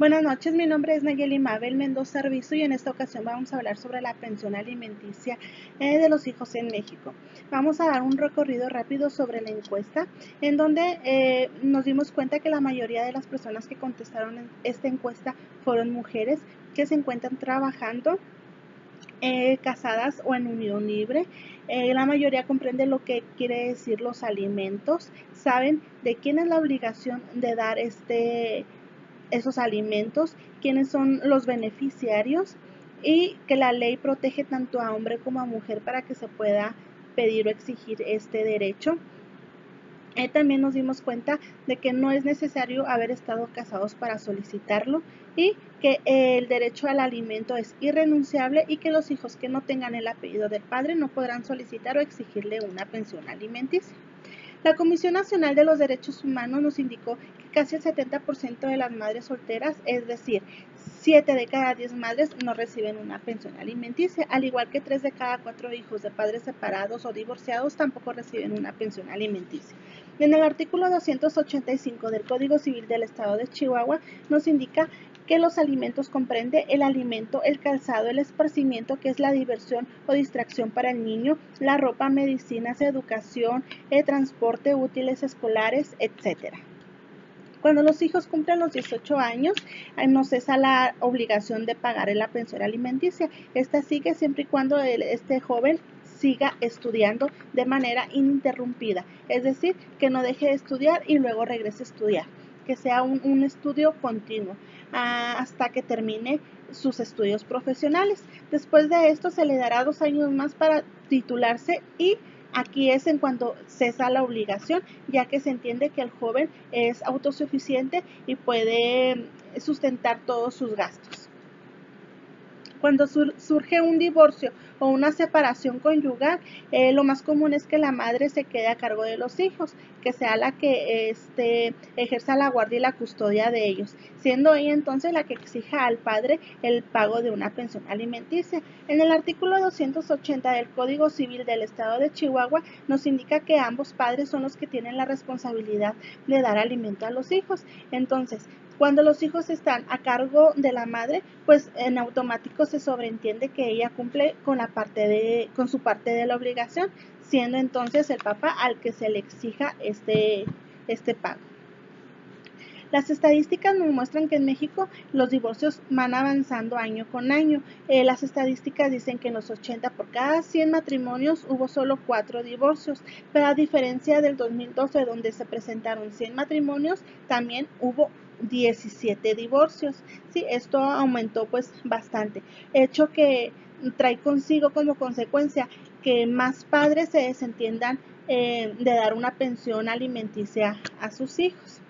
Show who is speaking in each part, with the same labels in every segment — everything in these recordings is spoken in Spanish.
Speaker 1: Buenas noches, mi nombre es Nayeli Mabel Mendoza Arbizu y en esta ocasión vamos a hablar sobre la pensión alimenticia de los hijos en México. Vamos a dar un recorrido rápido sobre la encuesta, en donde nos dimos cuenta que la mayoría de las personas que contestaron en esta encuesta fueron mujeres que se encuentran trabajando, casadas o en unión libre. La mayoría comprende lo que quiere decir los alimentos, saben de quién es la obligación de dar esos alimentos, quiénes son los beneficiarios y que la ley protege tanto a hombre como a mujer para que se pueda pedir o exigir este derecho. También nos dimos cuenta de que no es necesario haber estado casados para solicitarlo y que el derecho al alimento es irrenunciable y que los hijos que no tengan el apellido del padre no podrán solicitar o exigirle una pensión alimenticia. La Comisión Nacional de los Derechos Humanos nos indicó que casi el 70% de las madres solteras, es decir, 7 de cada 10 madres no reciben una pensión alimenticia, al igual que 3 de cada 4 hijos de padres separados o divorciados tampoco reciben una pensión alimenticia. En el artículo 285 del Código Civil del Estado de Chihuahua nos indica que los alimentos comprende el alimento, el calzado, el esparcimiento, que es la diversión o distracción para el niño, la ropa, medicinas, educación, el transporte, útiles escolares, etc. Cuando los hijos cumplen los 18 años, no cesa la obligación de pagar la pensión alimenticia. Esta sigue siempre y cuando este joven siga estudiando de manera ininterrumpida, es decir, que no deje de estudiar y luego regrese a estudiar, que sea un estudio continuo hasta que termine sus estudios profesionales. Después de esto se le dará 2 años más para titularse y aquí es en cuanto cesa la obligación, ya que se entiende que el joven es autosuficiente y puede sustentar todos sus gastos. Cuando surge un divorcio o una separación conyugal, lo más común es que la madre se quede a cargo de los hijos, que sea la que ejerza la guardia y la custodia de ellos, siendo ella entonces la que exija al padre el pago de una pensión alimenticia. En el artículo 280 del Código Civil del Estado de Chihuahua nos indica que ambos padres son los que tienen la responsabilidad de dar alimento a los hijos. Entonces, cuando los hijos están a cargo de la madre, pues en automático se sobreentiende que ella cumple con su parte de la obligación, siendo entonces el papá al que se le exija este pago. Las estadísticas nos muestran que en México los divorcios van avanzando año con año. Las estadísticas dicen que en los 80 por cada 100 matrimonios hubo solo 4 divorcios, pero a diferencia del 2012 donde se presentaron 100 matrimonios, también hubo 17 divorcios. Sí, esto aumentó pues bastante, hecho que trae consigo como consecuencia que más padres se desentiendan de dar una pensión alimenticia a sus hijos.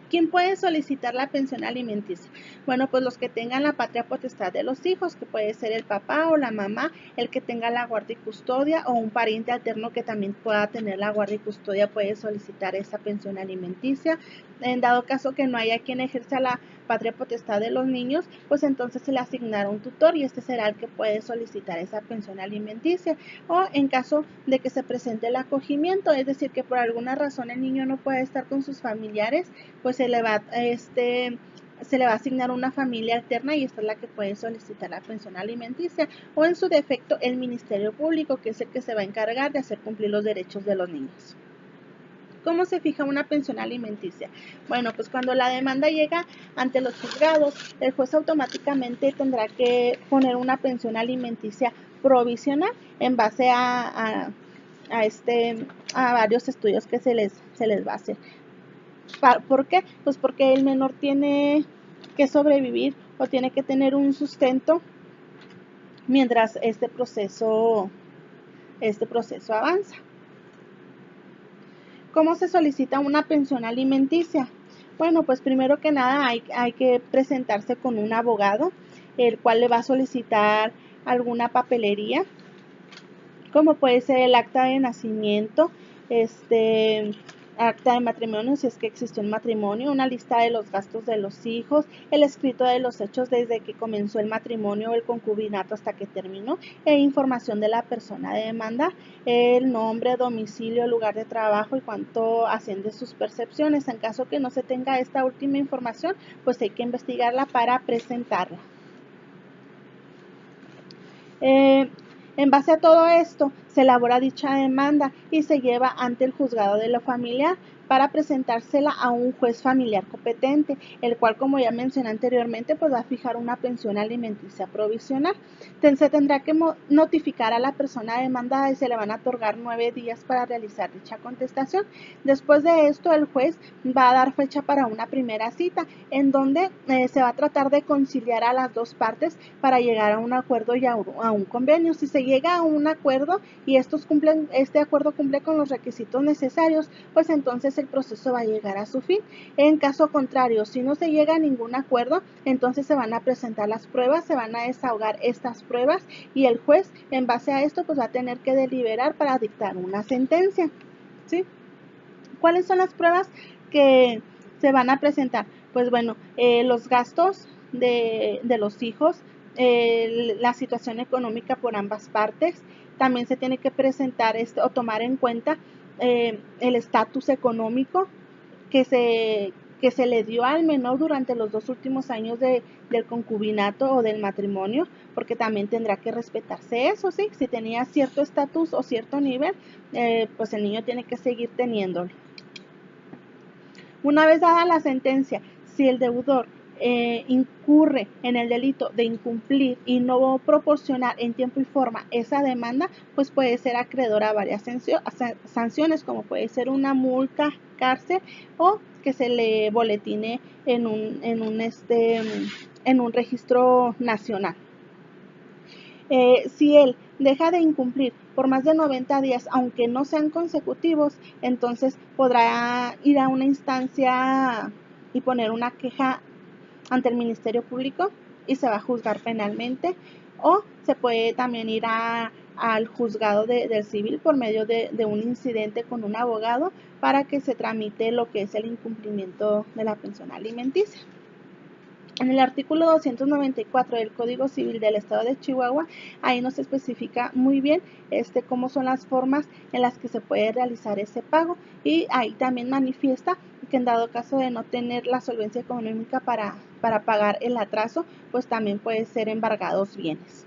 Speaker 1: ¿Quién puede solicitar la pensión alimenticia? Bueno, pues los que tengan la patria potestad de los hijos, que puede ser el papá o la mamá, el que tenga la guardia y custodia o un pariente alterno que también pueda tener la guardia y custodia puede solicitar esa pensión alimenticia. En dado caso que no haya quien ejerza la patria potestad de los niños, pues entonces se le asignará un tutor y este será el que puede solicitar esa pensión alimenticia. O en caso de que se presente el acogimiento, es decir, que por alguna razón el niño no puede estar con sus familiares, pues se le va a asignar una familia alterna y esta es la que puede solicitar la pensión alimenticia, o en su defecto el Ministerio Público, que es el que se va a encargar de hacer cumplir los derechos de los niños. ¿Cómo se fija una pensión alimenticia? Bueno, pues cuando la demanda llega ante los juzgados, el juez automáticamente tendrá que poner una pensión alimenticia provisional en base a varios estudios que se les va a hacer. ¿Por qué? Pues porque el menor tiene que sobrevivir o tiene que tener un sustento mientras este proceso avanza. ¿Cómo se solicita una pensión alimenticia? Bueno, pues primero que nada hay que presentarse con un abogado, el cual le va a solicitar alguna papelería, como puede ser el acta de nacimiento, acta de matrimonio si es que existió un matrimonio, una lista de los gastos de los hijos, el escrito de los hechos desde que comenzó el matrimonio o el concubinato hasta que terminó, e información de la persona de demanda, el nombre, domicilio, lugar de trabajo y cuánto asciende sus percepciones. En caso que no se tenga esta última información, pues hay que investigarla para presentarla. En base a todo esto, se elabora dicha demanda y se lleva ante el juzgado de lo familiar para presentársela a un juez familiar competente, el cual, como ya mencioné anteriormente, pues va a fijar una pensión alimenticia provisional. Se tendrá que notificar a la persona demandada y se le van a otorgar 9 días para realizar dicha contestación. Después de esto, el juez va a dar fecha para una primera cita, en donde se va a tratar de conciliar a las dos partes para llegar a un acuerdo y a un convenio. Si se llega a un acuerdo y este acuerdo cumple con los requisitos necesarios, pues entonces el proceso va a llegar a su fin. En caso contrario, si no se llega a ningún acuerdo, entonces se van a presentar las pruebas, se van a desahogar estas pruebas y el juez, en base a esto, pues va a tener que deliberar para dictar una sentencia, ¿sí? ¿Cuáles son las pruebas que se van a presentar? Pues bueno, los gastos de los hijos, la situación económica por ambas partes. También se tiene que presentar o tomar en cuenta el estatus económico que se le dio al menor durante los 2 últimos años del concubinato o del matrimonio, porque también tendrá que respetarse eso, ¿sí? Si tenía cierto estatus o cierto nivel, pues el niño tiene que seguir teniéndolo. Una vez dada la sentencia, si el deudor incurre en el delito de incumplir y no proporcionar en tiempo y forma esa demanda, pues puede ser acreedor a varias sanciones, como puede ser una multa, cárcel o que se le boletine en un registro nacional. Si él deja de incumplir por más de 90 días, aunque no sean consecutivos, entonces podrá ir a una instancia y poner una queja ante el Ministerio Público y se va a juzgar penalmente, o se puede también ir al juzgado del civil por medio de un incidente con un abogado para que se tramite lo que es el incumplimiento de la pensión alimenticia. En el artículo 294 del Código Civil del Estado de Chihuahua, ahí nos especifica muy bien cómo son las formas en las que se puede realizar ese pago, y ahí también manifiesta que en dado caso de no tener la solvencia económica para pagar el atraso, pues también puede ser embargados bienes.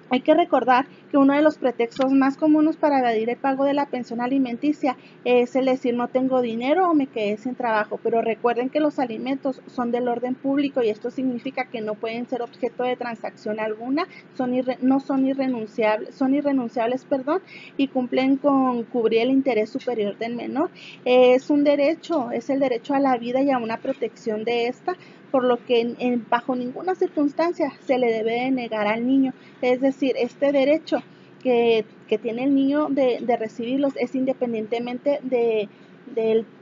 Speaker 1: Hay que recordar que uno de los pretextos más comunes para evadir el pago de la pensión alimenticia es el decir no tengo dinero o me quedé sin trabajo, pero recuerden que los alimentos son del orden público y esto significa que no pueden ser objeto de transacción alguna, son irrenunciables, y cumplen con cubrir el interés superior del menor. Es un derecho, es el derecho a la vida y a una protección de esta, por lo que bajo ninguna circunstancia se le debe de negar al niño. Es decir, este derecho que tiene el niño de recibirlos es independientemente de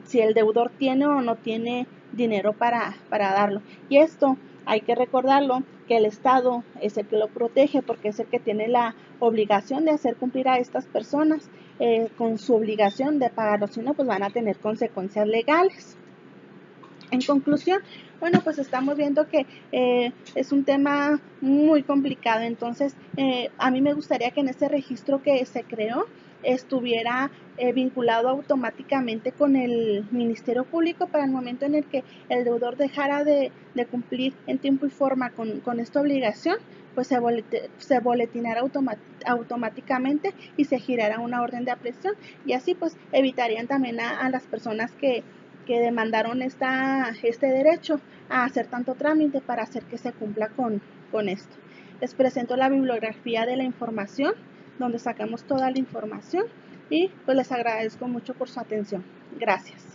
Speaker 1: si el deudor tiene o no tiene dinero para darlo. Y esto hay que recordarlo, que el Estado es el que lo protege porque es el que tiene la obligación de hacer cumplir a estas personas con su obligación de pagarlo, si no, pues van a tener consecuencias legales. En conclusión, bueno, pues estamos viendo que es un tema muy complicado, entonces a mí me gustaría que en ese registro que se creó estuviera vinculado automáticamente con el Ministerio Público para el momento en el que el deudor dejara de cumplir en tiempo y forma con esta obligación, pues se boletinara automáticamente y se girara una orden de aprehensión, y así pues evitarían también a las personas que demandaron este derecho a hacer tanto trámite para hacer que se cumpla con esto. Les presento la bibliografía de la información, donde sacamos toda la información, y pues les agradezco mucho por su atención. Gracias.